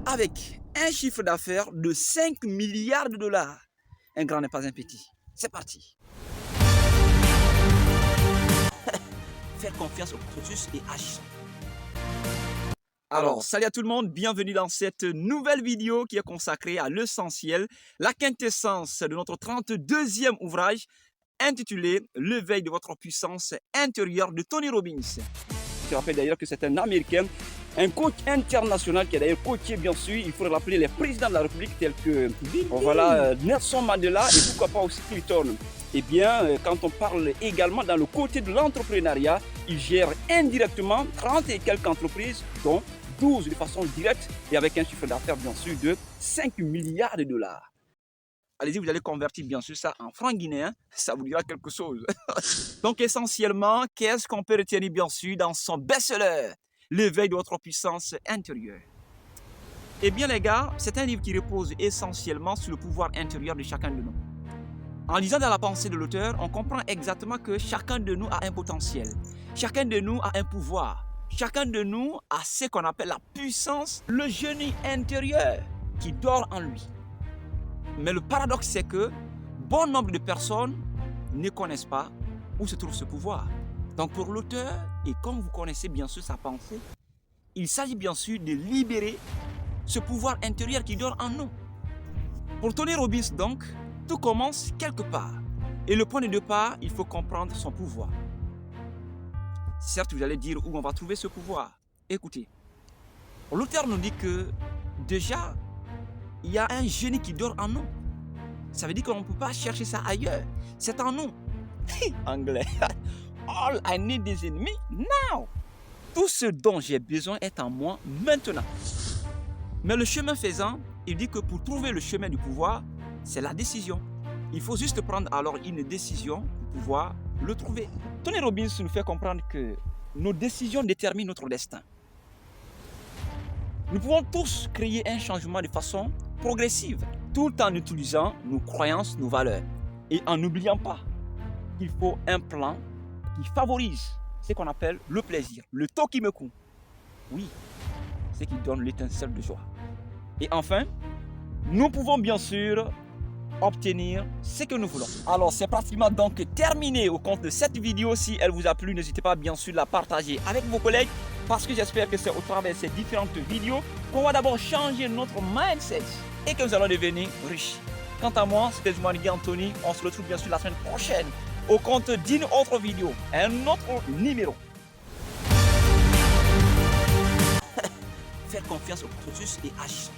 avec un chiffre d'affaires de 5 milliards de dollars. Un grand n'est pas un petit. C'est parti. Faire confiance au processus et agir. Alors, salut à tout le monde, bienvenue dans cette nouvelle vidéo qui est consacrée à l'essentiel, la quintessence de notre 32e ouvrage intitulé « L'éveil de votre puissance intérieure » de Tony Robbins. Je rappelle d'ailleurs que c'est un Américain, un coach international qui a d'ailleurs coaché, bien sûr, il faut rappeler les présidents de la République tels que Nelson Mandela et pourquoi pas aussi Clinton. Eh bien, quand on parle également dans le côté de l'entrepreneuriat, il gère indirectement 30 et quelques entreprises, dont 12 de façon directe et avec un chiffre d'affaires bien sûr de 5 milliards de dollars. Allez-y, vous allez convertir bien sûr ça en francs guinéens, ça vous dira quelque chose. Donc essentiellement, qu'est-ce qu'on peut retenir bien sûr dans son best-seller, L'éveil de votre puissance intérieure? Eh bien les gars, c'est un livre qui repose essentiellement sur le pouvoir intérieur de chacun de nous. En lisant dans la pensée de l'auteur, on comprend exactement que chacun de nous a un potentiel, chacun de nous a un pouvoir, chacun de nous a ce qu'on appelle la puissance, le génie intérieur qui dort en lui. Mais le paradoxe, c'est que bon nombre de personnes ne connaissent pas où se trouve ce pouvoir. Donc pour l'auteur, et comme vous connaissez bien sûr sa pensée, il s'agit bien sûr de libérer ce pouvoir intérieur qui dort en nous. Pour Tony Robbins donc, tout commence quelque part. Et le point de départ, il faut comprendre son pouvoir. Certes, vous allez dire où on va trouver ce pouvoir. Écoutez, l'auteur nous dit que déjà, il y a un génie qui dort en nous. Ça veut dire qu'on ne peut pas chercher ça ailleurs. C'est en nous. Anglais. All I need is in me now. Tout ce dont j'ai besoin est en moi maintenant. Mais le chemin faisant, il dit que pour trouver le chemin du pouvoir, c'est la décision. Il faut juste prendre alors une décision pour pouvoir le trouver. Tony Robbins nous fait comprendre que nos décisions déterminent notre destin. Nous pouvons tous créer un changement de façon progressive, tout en utilisant nos croyances, nos valeurs. Et en n'oubliant pas qu'il faut un plan qui favorise ce qu'on appelle le plaisir, le tokimeku. Oui, ce qui donne l'étincelle de joie. Et enfin, nous pouvons bien sûr obtenir ce que nous voulons. Alors c'est pratiquement donc terminé au compte de cette vidéo. Si elle vous a plu, n'hésitez pas bien sûr à la partager avec vos collègues parce que j'espère que c'est au travers de ces différentes vidéos qu'on va d'abord changer notre mindset et que nous allons devenir riches. Quant à moi, c'était Jumanigui Anthony. On se retrouve bien sûr la semaine prochaine au compte d'une autre vidéo, un autre numéro. Faire confiance au processus et agir.